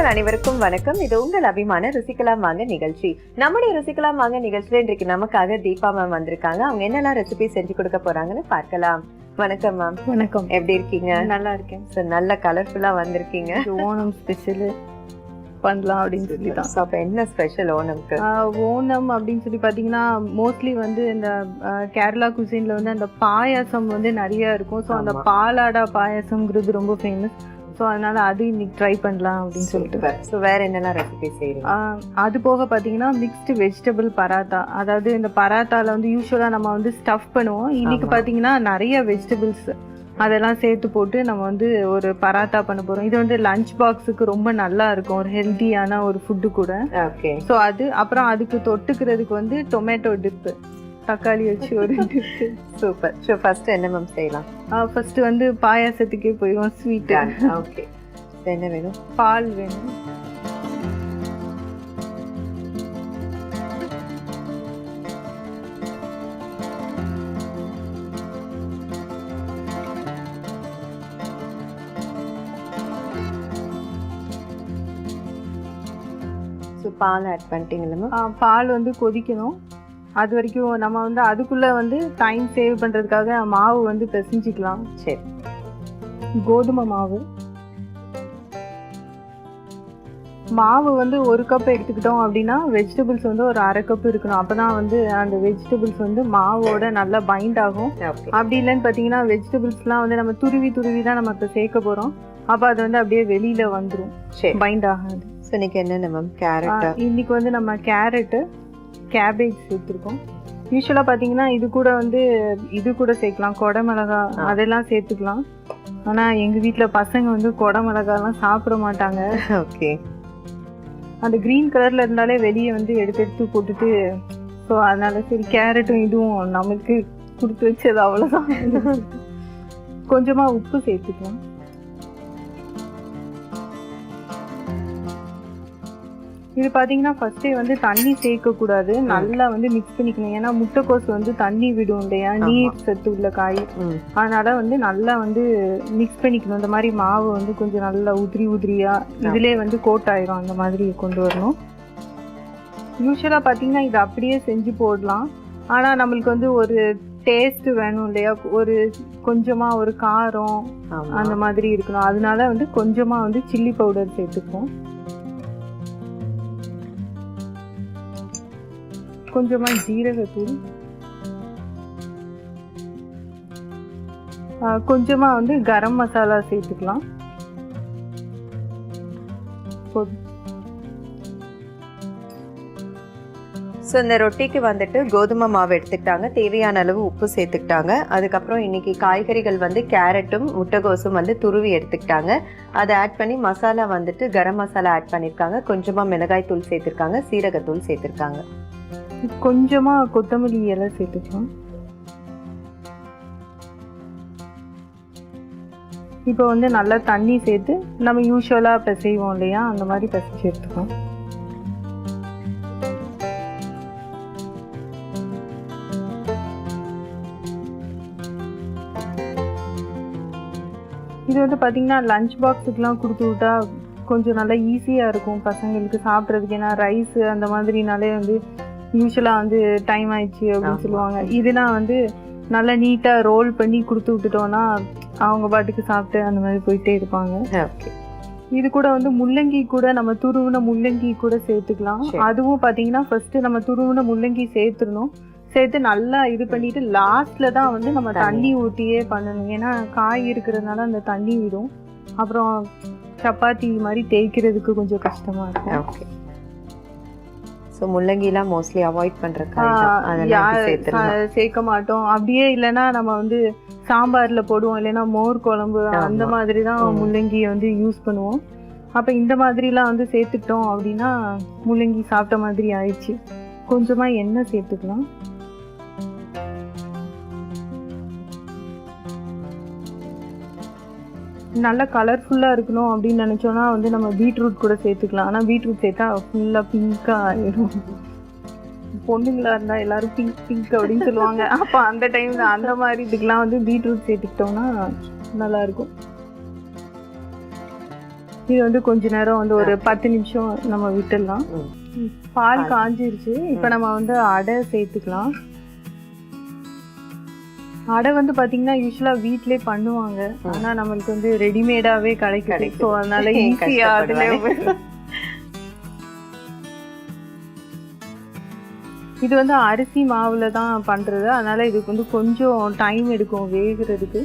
அனைவருக்கும் வணக்கம். இது உங்கள் அபிமான ருசிக்கலாம் வாங்க நிகழ்ச்சி. நம்முடைய ருசிக்கலாம் வாங்க நிகழ்ச்சியில இன்றைக்கு நமக்காக தீபா மேம் வந்திருக்காங்க. அவங்க என்னெல்லாம் ரெசிபி செஞ்சு கொடுக்க போறாங்கன்னு பார்க்கலாம். வணக்கம் மேம். வணக்கம். எப்படி இருக்கீங்க? நல்லா இருக்கேன். நல்ல கலர்ஃபுல்லா வந்திருக்கீங்க. ஓணம் ஸ்பெஷல் பண்ணலாம் அப்படின்னு சொல்லி தான். அப்ப என்ன ஸ்பெஷல் ஓணம்க்கு? ஓணம் அப்படின்னு சொல்லி பாத்தீங்கன்னா மோஸ்ட்லி வந்து இந்த கேரளா குசின்ல வந்து அந்த பாயாசம் வந்து நிறைய இருக்கும். ஸோ அந்த பாலாடா பாயாசம்ங்கிறது ரொம்ப ஃபேமஸ். ஸோ அதனால அது இன்னைக்கு ட்ரை பண்ணலாம் அப்படின்னு சொல்லிட்டு. ஸோ வேற என்னெல்லாம் ரெசிபி செய்யறீங்க? அது போக பார்த்தீங்கன்னா மிக்ஸ்டு வெஜிடபிள் பராத்தா. அதாவது இந்த பராத்தாவில் வந்து யூஸ்வலாக நம்ம வந்து ஸ்டஃப் பண்ணுவோம். இன்னைக்கு பார்த்தீங்கன்னா நிறைய வெஜிடபிள்ஸ் அதெல்லாம் சேர்த்து போட்டு நம்ம வந்து ஒரு பராத்தா பண்ண போகிறோம். இது வந்து லஞ்ச் பாக்ஸுக்கு ரொம்ப நல்லா இருக்கும், ஒரு ஹெல்த்தியான ஒரு ஃபுட்டு கூட. ஓகே. ஸோ அது அப்புறம் அதுக்கு தொட்டுக்கிறதுக்கு வந்து டொமேட்டோ டிப்பு, தக்காளி வச்சு ஒரு டிப்பு. சூப்பர். ஸோ ஃபர்ஸ்ட் என்ன மேம் செய்யலாம்? ஃபர்ஸ்ட் வந்து பாயாசத்துக்கே போயிடும். ஸ்வீட். ஓகே. என்ன வேணும்? பால் வேணும். ஸோ பால் ஆட் பண்ணிட்டீங்களா மேம்? பால் வந்து கொதிக்கணும். அது வரைக்கும் நம்ம வந்து அதுக்குள்ள வந்து டைம் சேவ் பண்றதுக்காக மாவு வந்து பிசைஞ்சிக்கலாம். சரி. கோதுமை மாவு வந்து 1 கப் எடுத்துக்கிட்டோம் அப்படின்னா வெஜிடபிள்ஸ் வந்து ஒரு 1/2 கப் இருக்கணும். அப்பதான் வந்து அந்த வெஜிடபிள்ஸ் வந்து மாவோட நல்லா பைண்ட் ஆகும். அப்படி இல்லைன்னு பார்த்தீங்கன்னா வெஜிடபிள்ஸ்லாம் வந்து நம்ம துருவி தான் நம்ம இப்போ சேர்க்க போறோம். அப்போ அது வந்து அப்படியே வெளியில வந்துடும், பைண்ட் ஆகாது. ஸோ இன்னைக்கு என்னென்ன மேம்? கேரட். இன்னைக்கு வந்து நம்ம கேரட்டு, கேபேஜ் சேர்த்துருக்கோம். யூஸ்வலாக பார்த்தீங்கன்னா இது கூட சேர்க்கலாம், கொடை மிளகா அதெல்லாம் சேர்த்துக்கலாம். ஆனால் எங்கள் வீட்டில் பசங்க வந்து கொடை மிளகாலாம் சாப்பிட மாட்டாங்க. ஓகே. அந்த க்ரீன் கலரில் இருந்தாலே வெளியே வந்து எடுத்து போட்டுட்டு, ஸோ அதனால சரி கேரட்டும் இதுவும் நமக்கு கொடுத்து வச்சது அவ்வளோதான். கொஞ்சமாக உப்பு சேர்த்துக்கலாம். இது பார்த்தீங்கன்னா ஃபர்ஸ்டே வந்து தண்ணி சேர்க்கக்கூடாது, நல்லா வந்து மிக்ஸ் பண்ணிக்கணும். ஏன்னா முட்டைக்கோசு வந்து தண்ணி விடும் இல்லையா, நீர் சத்து உள்ள காய். அதனால வந்து நல்லா வந்து மிக்ஸ் பண்ணிக்கணும். இந்த மாதிரி மாவு வந்து கொஞ்சம் நல்லா உதிரியா இதுலேயே வந்து கோட் ஆயிரும். அந்த மாதிரி கொண்டு வரணும். யூஸ்வலாக பார்த்தீங்கன்னா இது அப்படியே செஞ்சு போடலாம். ஆனால் நம்மளுக்கு வந்து ஒரு டேஸ்ட் வேணும் இல்லையா, ஒரு கொஞ்சமாக ஒரு காரம் அந்த மாதிரி இருக்கணும். அதனால வந்து கொஞ்சமாக வந்து சில்லி பவுடர் சேர்த்துப்போம். கொஞ்சமா ஜீரகத்தூள், கொஞ்சமா வந்து கரம் மசாலா சேர்த்துக்கலாம். ஸோ இந்த ரொட்டிக்கு வந்துட்டு கோதுமை மாவு எடுத்துக்கிட்டாங்க, தேவையான அளவு உப்பு சேர்த்துக்கிட்டாங்க. அதுக்கப்புறம் இன்னைக்கு காய்கறிகள் வந்து கேரட்டும் முட்டைகோசும் வந்து துருவி எடுத்துக்கிட்டாங்க. அதை ஆட் பண்ணி மசாலா வந்துட்டு கரம் மசாலா ஆட் பண்ணியிருக்காங்க, கொஞ்சமாக மிளகாய் தூள் சேர்த்துருக்காங்க, சீரகத்தூள் சேர்த்துருக்காங்க, கொஞ்சமா கொத்தமல்லி இலை சேர்த்துக்கலாம். இப்போ வந்து நல்லா தண்ணி சேர்த்து நம்ம யூஸ்வலா பிசைவோம் இல்லையா, அந்த மாதிரி பிசைச்சு எடுத்துக்கலாம். இது வந்து பார்த்தீங்கன்னா லஞ்ச் பாக்ஸுக்கெலாம் கொடுத்து விட்டா கொஞ்சம் நல்லா ஈஸியாக இருக்கும் பசங்களுக்கு சாப்பிட்றதுக்கு. ஏன்னா ரைஸ் அந்த மாதிரினாலே வந்து யூஸ்வலாக வந்து டைம் ஆயிடுச்சு அப்படின்னு சொல்லுவாங்க. இதுனா வந்து நல்லா நீட்டாக ரோல் பண்ணி கொடுத்து விட்டுட்டோன்னா அவங்க பாட்டுக்கு சாப்பிட்டு அந்த மாதிரி போயிட்டே இருப்பாங்க. இது கூட வந்து முள்ளங்கி கூட நம்ம துருவின முள்ளங்கி கூட சேர்த்துக்கலாம். அதுவும் பார்த்தீங்கன்னா ஃபர்ஸ்ட் நம்ம துருவின முள்ளங்கி சேர்த்துடணும். சேர்த்து நல்லா இது பண்ணிட்டு லாஸ்ட்ல தான் வந்து நம்ம தண்ணி ஊற்றியே பண்ணணும். ஏன்னா காய் இருக்கிறதுனால அந்த தண்ணி விடும். அப்புறம் சப்பாத்தி மாதிரி தேய்க்கிறதுக்கு கொஞ்சம் கஷ்டமா இருக்கும். ஓகே. ஸோ முள்ளங்கிலாம் மோஸ்ட்லி அவாய்ட் பண்ணுறதுக்கு சேர்க்க மாட்டோம். அப்படியே இல்லைன்னா நம்ம வந்து சாம்பாரில் போடுவோம், இல்லைன்னா மோர் குழம்பு அந்த மாதிரி தான் முள்ளங்கியை வந்து யூஸ் பண்ணுவோம். அப்போ இந்த மாதிரிலாம் வந்து சேர்த்துக்கிட்டோம் அப்படின்னா முள்ளங்கி சாப்பிட்ட மாதிரி ஆயிடுச்சு. கொஞ்சமாக எண்ணெய் சேர்த்துக்கலாம். நல்லா கலர்ஃபுல்லாக இருக்கணும் அப்படின்னு நினச்சோன்னா வந்து நம்ம பீட்ரூட் கூட சேர்த்துக்கலாம். ஆனால் பீட்ரூட் சேர்த்தா ஃபுல்லாக பிங்காக ஆயிடும். பொண்ணுங்களா இருந்தால் எல்லாரும் பிங்க் அப்படின்னு சொல்லுவாங்க. அப்போ அந்த டைமில் அந்த மாதிரி இதுக்கெலாம் வந்து பீட்ரூட் சேர்த்துக்கிட்டோம்னா நல்லாயிருக்கும். இது வந்து கொஞ்ச நேரம் வந்து ஒரு 10 நிமிஷம் நம்ம விட்டுடலாம். பால் காஞ்சிருச்சு. இப்போ நம்ம வந்து அடை சேர்த்துக்கலாம். அடை வந்து பாத்தீங்கன்னா யூஸ்வலா வீட்லயே பண்ணுவாங்க. ஆனா நம்மளுக்கு வந்து ரெடிமேடாவே கிடைக்குது. ஸோ அதனால ஈஸியா அதுல இது வந்து அரிசி மாவுல தான் பண்றது. அதனால இதுக்கு வந்து கொஞ்சம் டைம் எடுக்கும் வேகிறதுக்கு.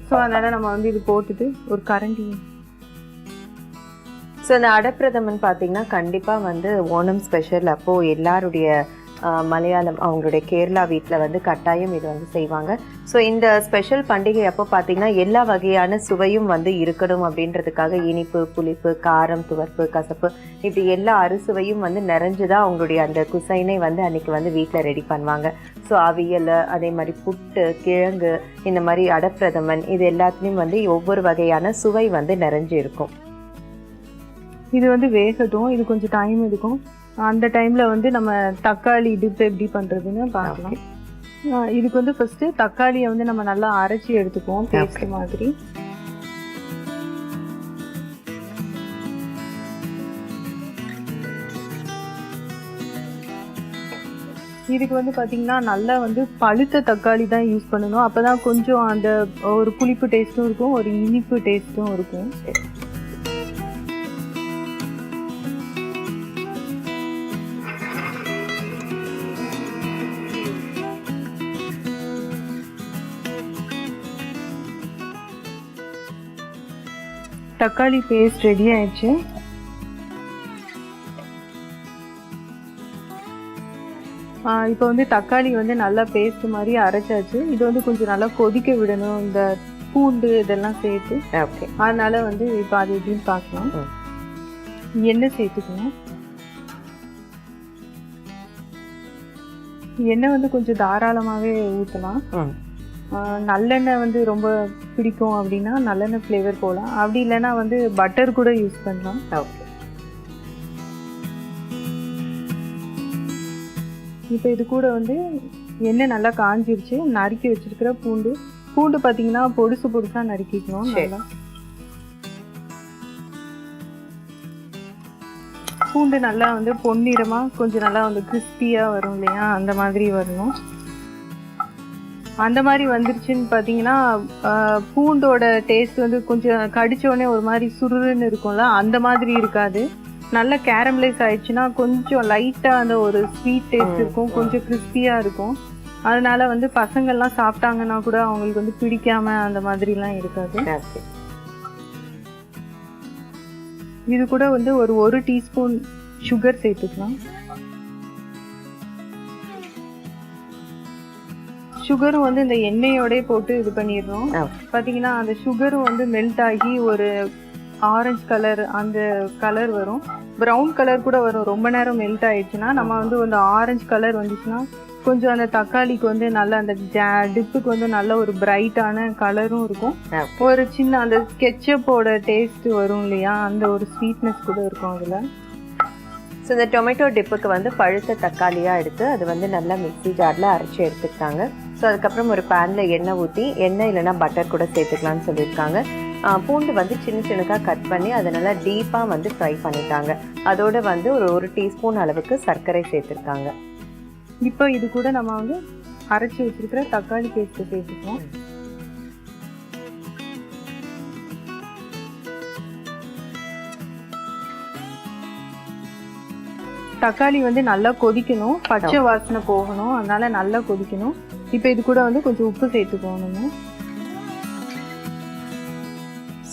ஸோ அதனால நம்ம வந்து இது போட்டுட்டு ஒரு கரண்டி. ஸோ இந்த அடப்பிரதமன் பார்த்தீங்கன்னா கண்டிப்பாக வந்து ஓணம் ஸ்பெஷல் அப்போது எல்லாருடைய மலையாளம் அவங்களுடைய கேரளா வீட்டில் வந்து கட்டாயம் இது வந்து செய்வாங்க. ஸோ இந்த ஸ்பெஷல் பண்டிகை அப்போ பார்த்தீங்கன்னா எல்லா வகையான சுவையும் வந்து இருக்கணும் அப்படின்றதுக்காக இனிப்பு, புளிப்பு, காரம், துவர்ப்பு, கசப்பு இப்படி எல்லா அறுசுவையும் வந்து நிறைஞ்சுதான் அவங்களுடைய அந்த குசைனை வந்து அன்னைக்கு வந்து வீட்டில் ரெடி பண்ணுவாங்க. ஸோ அவியல், அதே மாதிரி புட்டு, கிழங்கு, இந்த மாதிரி அடப்பிரதமன் இது எல்லாத்துலேயும் வந்து ஒவ்வொரு வகையான சுவை வந்து நிறைஞ்சு இருக்கும். இது வந்து வேகட்டும். இது கொஞ்சம் டைம் எடுக்கும். அந்த டைம்ல வந்து நம்ம தக்காளி டிப் எப்படி பண்றதுன்னு பார்க்கலாம். இதுக்கு வந்து ஃபர்ஸ்ட் தக்காளியை வந்து நம்ம நல்லா அரைச்சி எடுத்துக்குவோம் பேஸ்ட் மாதிரி. இதுக்கு வந்து பாத்தீங்கன்னா நல்லா வந்து பழுத்த தக்காளி தான் யூஸ் பண்ணணும். அப்பதான் கொஞ்சம் அந்த ஒரு புளிப்பு டேஸ்ட்டும் இருக்கும், ஒரு இனிப்பு டேஸ்ட்டும் இருக்கும். தக்காளி பேஸ்ட் ரெடி ஆயிடுச்சு. இப்போ வந்து தக்காளி வந்து நல்லா பேஸ்ட் மாதிரி அரைச்சாச்சு. இது வந்து கொஞ்சம் நல்லா கொதிக்க விடணும், இந்த பூண்டு இதெல்லாம் சேர்த்து. அதனால வந்து இப்போ அது எப்படின்னு பார்க்கலாம். எண்ணெய் சேர்த்துக்கணும். எண்ணெய் வந்து கொஞ்சம் தாராளமாகவே ஊற்றலாம். நல்லெண்ணெய் வந்து ரொம்ப பிடிக்கும் அப்படின்னா நல்லெண்ணெய் ஃப்ளேவர் போகலாம். அப்படி இல்லைன்னா வந்து பட்டர் கூட யூஸ் பண்ணலாம். இப்போ இது கூட வந்து எண்ணெய் நல்லா காஞ்சிருச்சு. நறுக்கி வச்சிருக்கிற பூண்டு பார்த்தீங்கன்னா பொடுசு பொடுசாக நறுக்கிக்கணும். நல்லா பூண்டு நல்லா வந்து பொன்னிறமாக கொஞ்சம் நல்லா வந்து கிறிஸ்பியாக வரும் இல்லையா, அந்த மாதிரி வரணும். அந்த மாதிரி வந்துருச்சுன்னு பார்த்தீங்கன்னா பூண்டோட டேஸ்ட் வந்து கொஞ்சம் கடிச்சோடனே ஒரு மாதிரி சுருன்னு இருக்கும்ல, அந்த மாதிரி இருக்காது. நல்லா கேரமலைஸ் ஆயிடுச்சுன்னா கொஞ்சம் லைட்டாக அந்த ஒரு ஸ்வீட் டேஸ்ட் இருக்கும், கொஞ்சம் கிறிஸ்பியாக இருக்கும். அதனால வந்து பசங்கள்லாம் சாப்பிட்டாங்கன்னா கூட அவங்களுக்கு வந்து பிடிக்காம அந்த மாதிரிலாம் இருக்காது. இது கூட வந்து ஒரு டீஸ்பூன் சுகர் சேர்த்துக்கலாம். சுகரும் வந்து இந்த எண்ணெயோட போட்டு இது பண்ணிடுறோம். பார்த்தீங்கன்னா அந்த சுகரும் வந்து மெல்ட் ஆகி ஒரு ஆரஞ்சு கலர் அந்த கலர் வரும், ப்ரௌன் கலர் கூட வரும். ரொம்ப நேரம் மெல்ட் ஆயிடுச்சுன்னா நம்ம வந்து அந்த ஆரஞ்சு கலர் வந்துச்சுன்னா கொஞ்சம் அந்த தக்காளிக்கு வந்து நல்ல அந்த டிப்புக்கு வந்து நல்ல ஒரு பிரைட்டான கலரும் இருக்கும். ஒரு சின்ன அந்த கெச்சப்போட டேஸ்ட் வரும் இல்லையா, அந்த ஒரு ஸ்வீட்னஸ் கூட இருக்கும் அதில். ஸோ இந்த டொமேட்டோ டிப்புக்கு வந்து பழுத்த தக்காளியாக எடுத்து அது வந்து நல்லா மிக்ஸி ஜாரில் அரைச்சி எடுத்துக்கிட்டாங்க. ஸோ அதுக்கப்புறம் ஒரு பேனில் எண்ணெய் ஊற்றி, எண்ணெய் இல்லைன்னா பட்டர் கூட சேர்த்துக்கலான்னு சொல்லியிருக்காங்க. பூண்டு வந்து சின்ன சின்னதாக கட் பண்ணி அதை நல்லா டீப்பாக வந்து ஃப்ரை பண்ணிட்டாங்க. அதோடு வந்து ஒரு டீஸ்பூன் அளவுக்கு சர்க்கரை சேர்த்துருக்காங்க. இப்போ இது கூட நம்ம வந்து அரைச்சி வச்சிருக்கிற தக்காளி பேஸ்ட்டை சேர்த்துக்கலாம். தக்காளி வந்து நல்லா கொதிக்கணும், பச்சை வாசனை போகணும், அதனால நல்லா கொதிக்கணும். இப்போ இது கூட வந்து கொஞ்சம் உப்பு சேர்த்துக்கோங்க.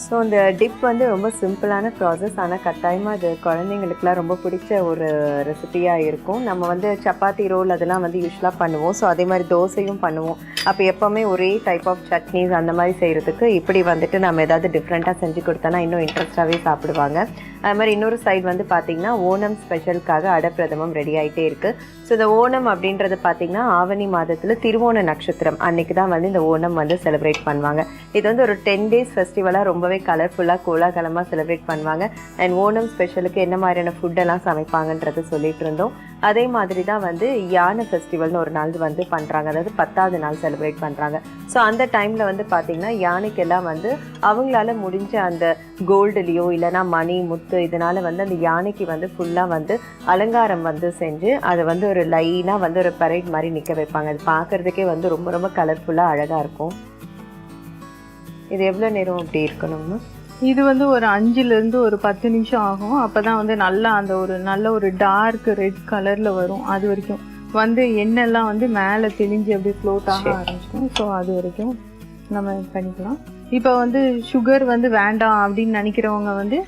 ஸோ இந்த டிப் வந்து ரொம்ப சிம்பிளான ப்ராசஸ், ஆனால் கட்டாயமாக அது குழந்தைங்களுக்குலாம் ரொம்ப பிடிச்ச ஒரு ரெசிபியாக இருக்கும். நம்ம வந்து சப்பாத்தி ரோல் அதெல்லாம் வந்து யூஸ்வலாக பண்ணுவோம். ஸோ அதே மாதிரி தோசையும் பண்ணுவோம். அப்போ எப்போவுமே ஒரே டைப் ஆஃப் சட்னிஸ் அந்த மாதிரி செய்கிறதுக்கு இப்படி வந்துட்டு நம்ம ஏதாவது டிஃப்ரெண்ட்டாக செஞ்சு கொடுத்தோன்னா இன்னும் இன்ட்ரெஸ்டாகவே சாப்பிடுவாங்க. அது மாதிரி இன்னொரு சைடு வந்து பார்த்திங்கன்னா ஓணம் ஸ்பெஷலுக்காக அடப்பிரதமம் ரெடி ஆகிட்டே இருக்குது. ஸோ இந்த ஓணம் அப்படின்றது பார்த்தீங்கன்னா ஆவணி மாதத்தில் திருவோண நட்சத்திரம் அன்னைக்கு தான் வந்து இந்த ஓணம் வந்து செலிப்ரேட் பண்ணுவாங்க. இது வந்து ஒரு 10 days ஃபெஸ்டிவலாக ரொம்பவே கலர்ஃபுல்லாக கோலாகலமாக செலிப்ரேட் பண்ணுவாங்க. அண்ட் ஓணம் ஸ்பெஷலுக்கு என்ன மாதிரியான ஃபுட்டெல்லாம் சமைப்பாங்கன்றது சொல்லிட்டு இருந்தோம். அதே மாதிரி தான் வந்து யானை ஃபெஸ்டிவல்னு ஒரு நாள் வந்து பண்ணுறாங்க, அதாவது 10வது நாள் செலிப்ரேட் பண்ணுறாங்க. ஸோ அந்த டைமில் வந்து பார்த்திங்கன்னா யானைக்கெல்லாம் வந்து அவங்களால முடிஞ்ச அந்த கோல்டுலேயோ இல்லைனா மணி முத்து இதனால் வந்து அந்த யானைக்கு வந்து ஃபுல்லாக வந்து அலங்காரம் வந்து செஞ்சு அதை வந்து ஒரு லைனாக வந்து ஒரு பரேட் மாதிரி நிற்க வைப்பாங்க. அது பார்க்குறதுக்கே வந்து ரொம்ப ரொம்ப கலர்ஃபுல்லாக அழகாக இருக்கும். இது எவ்வளோ நேரம் அப்படி இருக்கணும்னா? இது வந்து ஒரு 5லேருந்து ஒரு 10 நிமிஷம் ஆகும். அப்போ தான் வந்து நல்லா அந்த ஒரு நல்ல ஒரு டார்க் ரெட் கலரில் வரும். அது வரைக்கும் வந்து எண்ணெய்லாம் வந்து மேலே தெளிஞ்சு அப்படியே ஃப்ளோட் ஆக ஆரம்பிச்சிடும். ஸோ அது வரைக்கும் நம்ம பண்ணிக்கலாம். இப்போ வந்து சுகர் வந்து வேண்டாம் அப்படின்னு நினைக்கிறவங்க வந்து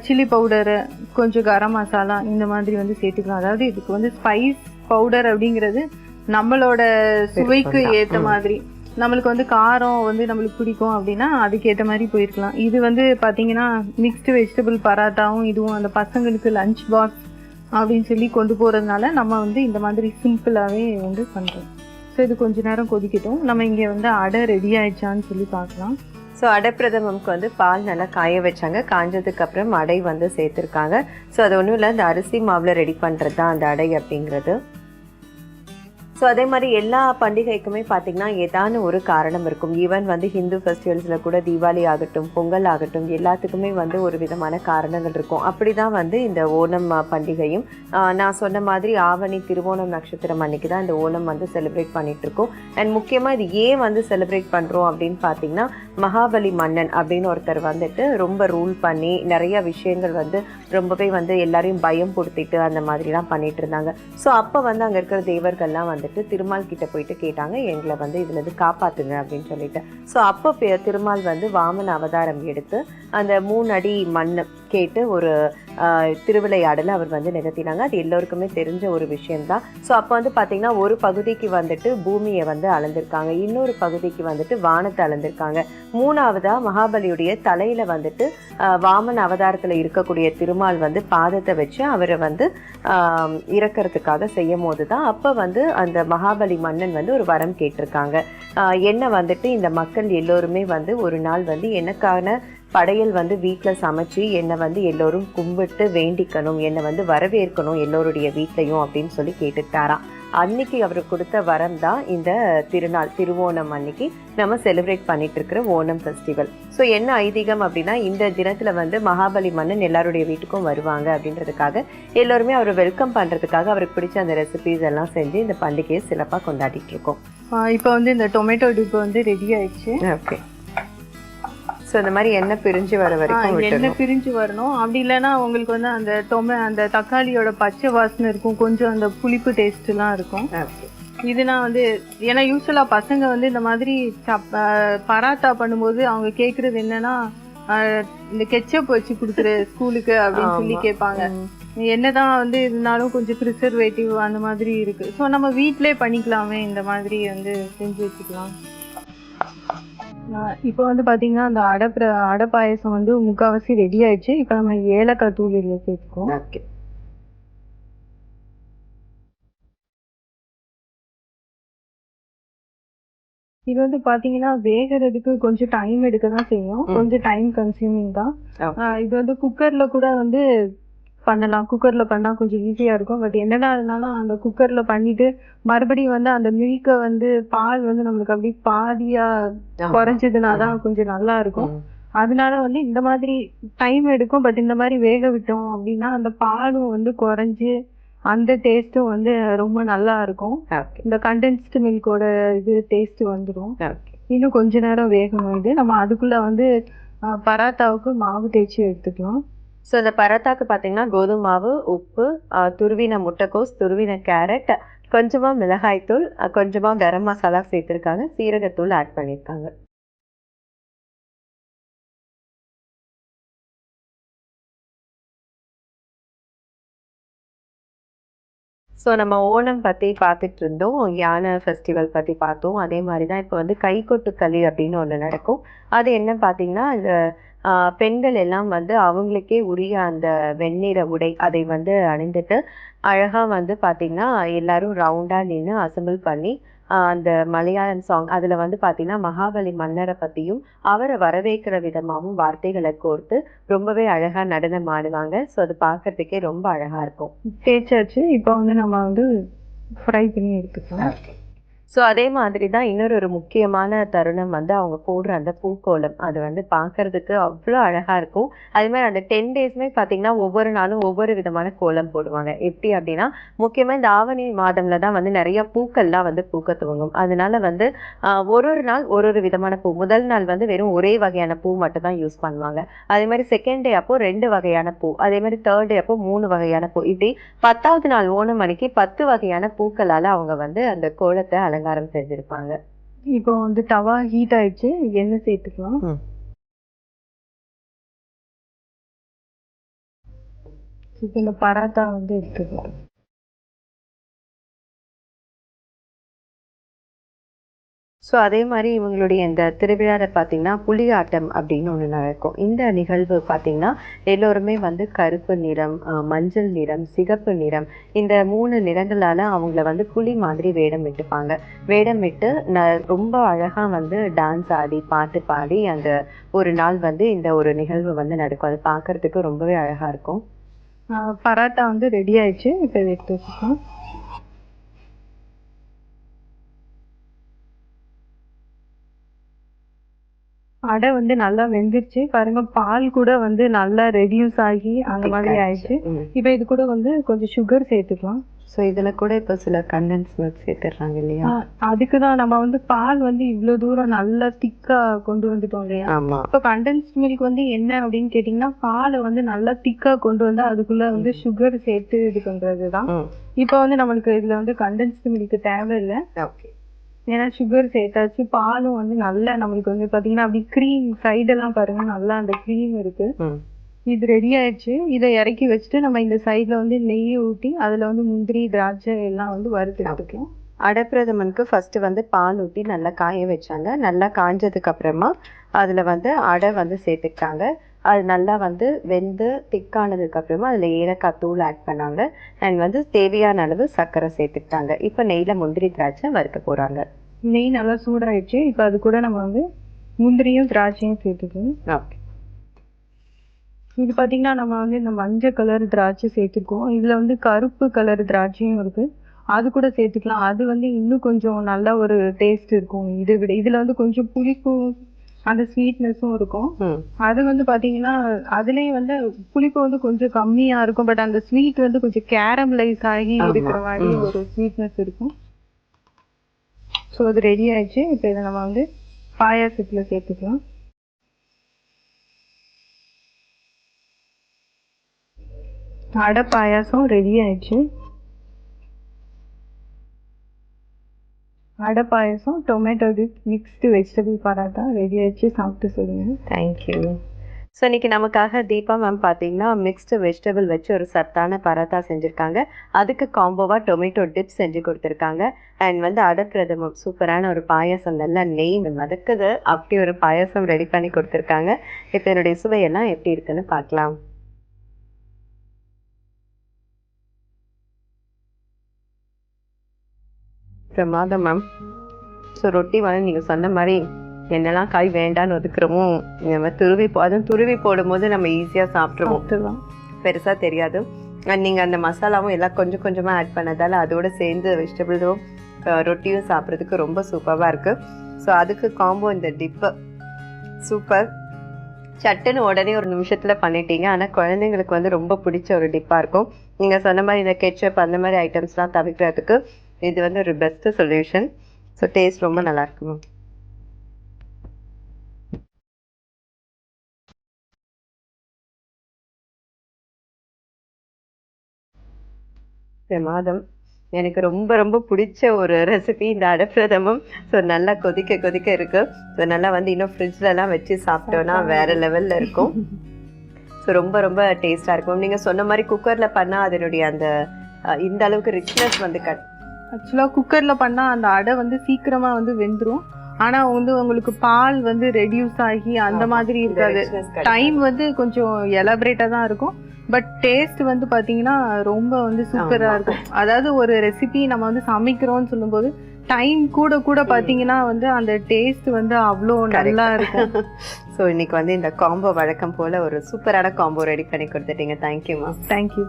சில்லி பவுடரு, கொஞ்சம் கரம் மசாலா இந்த மாதிரி வந்து சேர்த்துக்கலாம். அதாவது இதுக்கு வந்து ஸ்பைஸ் பவுடர் அப்படிங்கிறது நம்மளோட சுவைக்கு ஏற்ற மாதிரி, நம்மளுக்கு வந்து காரம் வந்து நம்மளுக்கு பிடிக்கும் அப்படின்னா அதுக்கேற்ற மாதிரி போயிருக்கலாம். இது வந்து பார்த்தீங்கன்னா மிக்ஸ்டு வெஜிடபிள் பராட்டாவும் இதுவும் அந்த பசங்களுக்கு லஞ்ச் பாக்ஸ் அப்படின்னு சொல்லி கொண்டு போகிறதுனால நம்ம வந்து இந்த மாதிரி சிம்பிளாகவே வந்து பண்ணுறோம். ஸோ இது கொஞ்ச நேரம் கொதிக்கட்டும். நம்ம இங்கே வந்து அடை ரெடி ஆயிடுச்சான்னு சொல்லி பார்க்கலாம். ஸோ அடைப்பிரதமம்க்கு வந்து பால் நல்லா காய வச்சாங்க. காஞ்சதுக்கு அப்புறம் அடை வந்து சேர்த்துருக்காங்க. ஸோ அது ஒன்றும் இல்லை, இந்த அரிசி மாவில் ரெடி பண்ணுறது தான் அந்த அடை அப்படிங்கிறது. ஸோ அதே மாதிரி எல்லா பண்டிகைக்குமே பார்த்திங்கன்னா ஏதான ஒரு காரணம் இருக்கும். ஈவன் வந்து ஹிந்து ஃபெஸ்டிவல்ஸில் கூட தீபாவளி ஆகட்டும், பொங்கல் ஆகட்டும், எல்லாத்துக்குமே வந்து ஒரு விதமான காரணங்கள் இருக்கும். அப்படி தான் வந்து இந்த ஓணம் பண்டிகையும் நான் சொன்ன மாதிரி ஆவணி திருவோணம் நட்சத்திரம் அன்றைக்கி தான் இந்த ஓணம் வந்து செலிப்ரேட் பண்ணிகிட்ருக்கோம். அண்ட் முக்கியமாக இது ஏன் வந்து செலிப்ரேட் பண்ணுறோம் அப்படின்னு பார்த்திங்கன்னா, மகாபலி மன்னன் அப்படின்னு ஒருத்தர் வந்துட்டு ரொம்ப ரூல் பண்ணி நிறைய விஷயங்கள் வந்து ரொம்பவே வந்து எல்லாரையும் பயம் கொடுத்திட்டு அந்த மாதிரிலாம் பண்ணிட்டு இருந்தாங்க. ஸோ அப்போ வந்து அங்கே இருக்கிற தேவர்கள்லாம் வந்துட்டு திருமால் கிட்ட போயிட்டு கேட்டாங்க, எங்களை வந்து இதுலேருந்து காப்பாற்றுங்க அப்படின்னு சொல்லிட்டு. ஸோ அப்போ திருமால் வந்து வாமன அவதாரம் எடுத்து அந்த 3 அடி மண் கேட்டு ஒரு திருவிளையாடலை அவர் வந்து நிகழ்த்தினாங்க. அது எல்லோருக்குமே தெரிஞ்ச ஒரு விஷயம்தான். ஸோ அப்போ வந்து பார்த்திங்கன்னா ஒரு பகுதிக்கு வந்துட்டு பூமியை வந்து அளந்திருக்காங்க, இன்னொரு பகுதிக்கு வந்துட்டு வானத்தை அளந்திருக்காங்க. 3வதா மகாபலியுடைய தலையில் வந்துட்டு வாமன் அவதாரத்தில் இருக்கக்கூடிய திருமால் வந்து பாதத்தை வச்சு அவரை வந்து இறக்கிறதுக்காக செய்யும் போது தான் அப்போ வந்து அந்த மகாபலி மன்னன் வந்து ஒரு வரம் கேட்டிருக்காங்க. என்ன வந்துட்டு இந்த மக்கள் எல்லோருமே வந்து ஒரு நாள் வந்து எனக்கான படையல் வந்து வீட்டில் சமைச்சு என்னை வந்து எல்லோரும் கும்பிட்டு வேண்டிக்கணும், என்னை வந்து வரவேற்கணும் எல்லோருடைய வீட்லையும் அப்படின்னு சொல்லி கேட்டுட்டாராம். அன்னைக்கு அவர் கொடுத்த வரம் தான் இந்த திருநாள் திருவோணம் அன்னைக்கு நம்ம செலிப்ரேட் பண்ணிட்டு இருக்கிற ஓணம் ஃபெஸ்டிவல். ஸோ என்ன ஐதீகம் அப்படின்னா, இந்த தினத்தில் வந்து மகாபலி மன்னன் எல்லாருடைய வீட்டுக்கும் வருவாங்க அப்படின்றதுக்காக எல்லோருமே அவரை வெல்கம் பண்ணுறதுக்காக அவருக்கு பிடிச்ச அந்த ரெசிபிஸ் எல்லாம் செஞ்சு இந்த பண்டிகையை சிறப்பாக கொண்டாடிட்டு இருக்கோம். இப்போ வந்து இந்த டொமேட்டோ டிப் வந்து ரெடி ஆயிடுச்சு. ஓகே. ஸோ இந்த மாதிரி எண்ணெய் பிரிஞ்சு வர வரைக்கும் எண்ணெய் பிரிஞ்சு வரணும். அப்படி இல்லைன்னா உங்களுக்கு வந்து அந்த தக்காளியோட பச்சை வாசனை இருக்கும், கொஞ்சம் அந்த புளிப்பு டேஸ்ட்லாம் இருக்கும். இதுனா வந்து ஏன்னா யூஸ்வலாக பசங்க வந்து இந்த மாதிரி பராத்தா பண்ணும்போது அவங்க கேட்குறது என்னன்னா, இந்த கெச்சப் வச்சு கொடுக்குற ஸ்கூலுக்கு அப்படின்னு சொல்லி கேட்பாங்க. என்னதான் வந்து இருந்தாலும் கொஞ்சம் ப்ரிசர்வேட்டிவ் அந்த மாதிரி இருக்கு. ஸோ நம்ம வீட்டிலே பண்ணிக்கலாமே, இந்த மாதிரி வந்து செஞ்சு வச்சுக்கலாம். இப்போ வந்து பார்த்தீங்கன்னா அந்த அடை பாயசம் வந்து முக்கால்வாசி ரெடி ஆயிடுச்சு. இப்போ நம்ம ஏலக்காய் தூள் இதில் சேர்த்துக்கோம். ஓகே. இது வந்து பார்த்தீங்கன்னா வேகிறதுக்கு கொஞ்சம் டைம் எடுக்க தான் செய்யும், கொஞ்சம் டைம் கன்சியூமிங் தான். இது வந்து குக்கரில் கூட வந்து பண்ணலாம். குக்கரில் பண்ணால் கொஞ்சம் ஈஸியாக இருக்கும். பட் என்னடா இருந்தாலும் அந்த குக்கரில் பண்ணிட்டு மறுபடியும் வந்து அந்த மில்கை வந்து பால் வந்து நம்மளுக்கு அப்படி பாதியாக குறைஞ்சதுனா தான் கொஞ்சம் நல்லா இருக்கும். அதனால வந்து இந்த மாதிரி டைம் எடுக்கும். பட் இந்த மாதிரி வேக விட்டோம் அப்படின்னா அந்த பாலும் வந்து குறைஞ்சி அந்த டேஸ்ட்டும் வந்து ரொம்ப நல்லா இருக்கும். இந்த கண்டென்ஸ்டு மில்கோட இது டேஸ்ட் வந்துடும். இன்னும் கொஞ்ச நேரம் வேகணும். இது நம்ம அதுக்குள்ள வந்து பராத்தாவுக்கு மாவு தேய்ச்சி எடுத்துக்கலாம். ஸோ இந்த பராத்தாக்கு பார்த்தீங்கன்னா கோதுமை மாவு, உப்பு, துருவின முட்டைக்கோஸ், துருவின கேரட், கொஞ்சமாக மிளகாய்த்தூள், கொஞ்சமாக கரம் மசாலா சேர்த்துருக்காங்க, சீரகத்தூள் ஆட் பண்ணியிருக்காங்க. ஸோ நம்ம ஓணம் பற்றி பார்த்துட்டு இருந்தோம், யானை ஃபெஸ்டிவல் பற்றி பார்த்தோம். அதே மாதிரி தான் இப்போ வந்து கைக்கொட்டு களி அப்படின்னு ஒன்று நடக்கும். அது என்ன பார்த்தீங்கன்னா, இந்த பெண்கள் எல்லாம் வந்து அவங்களுக்கே உரிய அந்த வெண்ணிற உடை அதை வந்து அணிந்துட்டு அழகா வந்து பாத்தீங்கன்னா எல்லாரும் ரவுண்டா நின்று அசெம்பிள் பண்ணி அந்த மலையாளம் சாங் அதுல வந்து பாத்தீங்கன்னா மகாபலி மன்னரை பத்தியும் அவரை வரவேற்கிற விதமாகவும் வார்த்தைகளை கோர்த்து ரொம்பவே அழகா நடனம் ஆடுவாங்க. ஸோ அது பார்க்கறதுக்கே ரொம்ப அழகா இருக்கும். தேய்ச்சாச்சு. இப்போ வந்து நம்ம வந்து ஃப்ரை பண்ணி எடுத்துக்கலாம். ஸோ அதே மாதிரி தான் இன்னொரு ஒரு முக்கியமான தருணம் வந்து அவங்க போடுற அந்த பூக்கோலம். அது வந்து பார்க்கறதுக்கு அவ்வளோ அழகா இருக்கும். அதே மாதிரி அந்த 10 டேஸுமே பார்த்தீங்கன்னா, ஒவ்வொரு நாளும் ஒவ்வொரு விதமான கோலம் போடுவாங்க. எப்படி அப்படின்னா, முக்கியமா இந்த ஆவணி மாதம்ல தான் வந்து நெறைய பூக்கள்லாம் வந்து பூக்க துவங்கும். அதனால வந்து ஒரு ஒரு நாள் ஒரு ஒரு விதமான பூ. முதல் நாள் வந்து வெறும் ஒரே வகையான பூ மட்டும் தான் யூஸ் பண்ணுவாங்க. அதே மாதிரி செகண்ட் டே அப்போ 2 வகையான பூ. அதே மாதிரி தேர்ட் டே அப்போ 3 வகையான பூ. இப்படி 10வது நாள் ஓணம் அன்னைக்கு 10 வகையான பூக்களால அவங்க வந்து அந்த கோலத்தை அலங்காரம் செஞ்சிருப்பாங்க. இப்போ வந்து தவா ஹீட் ஆயிடுச்சு. எண்ணெய் சேர்த்துக்கலாம். இப்போ இந்த பராத்தா வந்து எடுத்துக்கலாம். ஸோ அதே மாதிரி இவங்களுடைய இந்த திருவிழாவில் பார்த்தீங்கன்னா புலியாட்டம் அப்படின்னு ஒன்று நடக்கும். இந்த நிகழ்வு பார்த்தீங்கன்னா எல்லோருமே வந்து கருப்பு நிறம், மஞ்சள் நிறம், சிகப்பு நிறம் இந்த 3 நிறங்களால் அவங்கள வந்து புலி மாதிரி வேடம் விட்டுப்பாங்க. வேடம் விட்டு ரொம்ப அழகாக வந்து டான்ஸ் ஆடி பாட்டு பாடி அந்த ஒரு நாள் வந்து இந்த ஒரு நிகழ்வு வந்து நடக்கும். அது பார்க்கறதுக்கு ரொம்பவே அழகாக இருக்கும். பராட்டா வந்து ரெடி ஆயிடுச்சு. இப்போ எடுத்து வச்சுக்கலாம். அடை வந்து நல்லா வெந்துருச்சு பாருங்க. பால் கூட வந்து நல்லா ரெடியூஸ் ஆகி அந்த மாதிரி ஆயிடுச்சு. இப்போ இது கூட வந்து கொஞ்சம் சுகர் சேர்த்துக்கலாம். ஸோ இதில் கூட இப்போ சில கண்டென்ஸ் மில்க் சேர்த்துடுறாங்க இல்லையா? அதுக்கு தான் நம்ம வந்து பால் வந்து இவ்வளோ தூரம் நல்லா திக்காக கொண்டு வந்துட்டோம் இல்லையா? ஆமாம். இப்போ கண்டென்ஸ் மில்க் வந்து என்ன அப்படின்னு கேட்டிங்கன்னா, பாலை வந்து நல்லா திக்காக கொண்டு வந்து அதுக்குள்ளே வந்து சுகர் சேர்த்து இது பண்ணுறது தான். இப்போ வந்து நம்மளுக்கு இதில் வந்து கண்டென்ஸ்டு மில்க் தேவையில்லை. ஓகே. ஏன்னா சுகர் சேர்த்தாச்சு. பாலும் வந்து நல்லா நம்மளுக்கு வந்து பார்த்தீங்கன்னா அப்படி க்ரீம் சைடெல்லாம் பாருங்க நல்லா அந்த க்ரீம் இருக்கு. இது ரெடி ஆயிடுச்சு. இதை இறக்கி வச்சுட்டு நம்ம இந்த சைடில் வந்து நெய் ஊற்றி அதில் வந்து முந்திரி திராட்சை எல்லாம் வந்து வறுத்து எடுத்துக்கலாம். அடைப்பிரதமனுக்கு ஃபர்ஸ்ட் வந்து பால் ஊற்றி நல்லா காய வச்சாங்க. நல்லா காஞ்சதுக்கு அப்புறமா அதில் வந்து அடை வந்து சேர்த்துக்கிட்டாங்க. அது நல்லா வந்து வெந்து திக்கானதுக்கு அப்புறமா அதில் ஏலக்காய் தூள் ஆட் பண்ணாங்க. அண்ட் வந்து தேவையான அளவு சர்க்கரை சேர்த்துக்கிட்டாங்க. இப்போ நெய்யில் முந்திரி திராட்சை வறுக்க போகிறாங்க. நெய் நல்லா சூடாயிடுச்சு. இப்போ அது கூட நம்ம வந்து முந்திரியும் திராட்சையும் சேர்த்துக்கணும். ஓகே. இது பார்த்தீங்கன்னா நம்ம வந்து இந்த மஞ்சள் கலர் திராட்சை சேர்த்துருக்கோம். இதில் வந்து கருப்பு கலர் திராட்சையும் இருக்குது. அது கூட சேர்த்துக்கலாம். அது வந்து இன்னும் கொஞ்சம் நல்ல ஒரு டேஸ்ட் இருக்கும். இதை விட இதில் வந்து கொஞ்சம் புளிப்பும் அந்த ஸ்வீட்னஸும் இருக்கும். அது வந்து பார்த்தீங்கன்னா அதுலேயும் வந்து புளிப்பு வந்து கொஞ்சம் கம்மியாக இருக்கும். பட் அந்த ஸ்வீட் வந்து கொஞ்சம் கேரமலைஸ் ஆகி இருக்கிற மாதிரி ஒரு ஸ்வீட்னஸ் இருக்கும். ஸோ அது ரெடி ஆயிடுச்சு. இப்போ இதை நம்ம வந்து பாயாசத்தில் சேர்த்துக்கலாம். அடை பாயாசம் ரெடி ஆயிடுச்சு. Adai payasam tomato dip mixed vegetable parotta ready ஆயிடுச்சு. சாப்பிட்டு சொல்லுங்கள். தேங்க்யூ. ஸோ இன்றைக்கி நமக்காக தீபா மேம் பார்த்தீங்கன்னா மிக்ஸ்டு வெஜிடபிள் வச்சு ஒரு சத்தான பராத்தா செஞ்சுருக்காங்க. அதுக்கு காம்போவாக டொமேட்டோ டிப் செஞ்சு கொடுத்துருக்காங்க. அண்ட் வந்து அடைப்பிரதமம் சூப்பரான ஒரு பாயாசம் நல்லா நெய் மதக்குது அப்படி ஒரு பாயாசம் ரெடி பண்ணி கொடுத்துருக்காங்க. இப்போ என்னுடைய சுவையெல்லாம் எப்படி இருக்குன்னு பார்க்கலாம். பிரமாதம் மேம். ஸோ ரொட்டி வந்து நீங்கள் சொன்ன மாதிரி என்னெல்லாம் காய் வேண்டான்னு ஒதுக்குறோமோ நம்ம அதுவும் துருவி போடும்போது நம்ம ஈஸியாக சாப்பிட்ருவோம். பெருசாக தெரியாது. அண்ட் நீங்கள் அந்த மசாலாவும் எல்லாம் கொஞ்சம் கொஞ்சமாக ஆட் பண்ணதால் அதோடு சேர்ந்து வெஜிடபிள்ஸும் ரொட்டியும் சாப்பிட்றதுக்கு ரொம்ப சூப்பராக இருக்குது. ஸோ அதுக்கு காம்போ இந்த டிப்பு சூப்பர். சட்டுன்னு உடனே ஒரு நிமிஷத்தில் பண்ணிட்டீங்க. ஆனால் குழந்தைங்களுக்கு வந்து ரொம்ப பிடிச்ச ஒரு டிப்பாக இருக்கும். நீங்கள் சொன்ன மாதிரி இந்த கெட்சப் அந்த மாதிரி ஐட்டம்ஸ்லாம் தவிர்க்கிறதுக்கு இது வந்து ஒரு பெஸ்ட் சொல்யூஷன். ஸோ டேஸ்ட் ரொம்ப நல்லா இருக்கும். பிரமாதம். எனக்கு ரொம்ப ரொம்ப பிடிச்ச ஒரு ரெசிபி இந்த அடைப்பிரதமம். ஸோ நல்லா கொதிக்க கொதிக்க இருக்கு. ஸோ நல்லா வந்து இன்னும் ஃப்ரிட்ஜ்லலாம் வச்சு சாப்பிட்டோன்னா வேற லெவலில் இருக்கும். ஸோ ரொம்ப ரொம்ப டேஸ்டாக இருக்கும். நீங்கள் சொன்ன மாதிரி குக்கரில் பண்ணால் அதனுடைய அந்த இந்த அளவுக்கு ரிச்னஸ் வந்து ஆக்சுவலாக குக்கரில் பண்ணால் அந்த அடை வந்து சீக்கிரமாக வந்து வெந்துடும். ஆனால் வந்து உங்களுக்கு பால் வந்து ரெடியூஸ் ஆகி அந்த மாதிரி இருக்காது. டைம் வந்து கொஞ்சம் எலாபரேட்டாக தான் இருக்கும். பட் டேஸ்ட் வந்து பாத்தீங்கன்னா ரொம்ப வந்து சூப்பரா இருக்கும். அதாவது ஒரு ரெசிபி நம்ம வந்து சமைக்கிறோம்னு சொல்லும்போது டைம் கூட கூட பாத்தீங்கன்னா வந்து அந்த டேஸ்ட் வந்து அவ்வளோ நல்லா இருக்கும். ஸோ இன்னைக்கு வந்து இந்த காம்போ வழக்கம் போல ஒரு சூப்பரான காம்போ ரெடி பண்ணி கொடுத்துட்டீங்க. தேங்க்யூமா. தேங்க்யூ.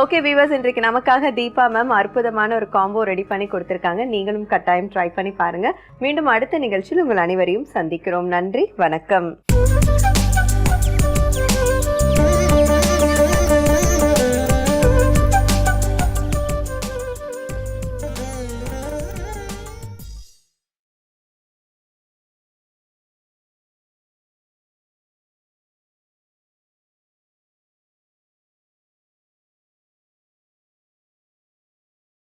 ஓகே வீவர்ஸ், இன்றைக்கு நமக்காக தீபா மேம் அற்புதமான ஒரு காம்போ ரெடி பண்ணி கொடுத்துருக்காங்க. நீங்களும் கட்டாயம் ட்ரை பண்ணி பாருங்க. மீண்டும் அடுத்த நிகழ்ச்சியில் உங்கள் அனைவரையும் சந்திக்கிறோம். நன்றி, வணக்கம்.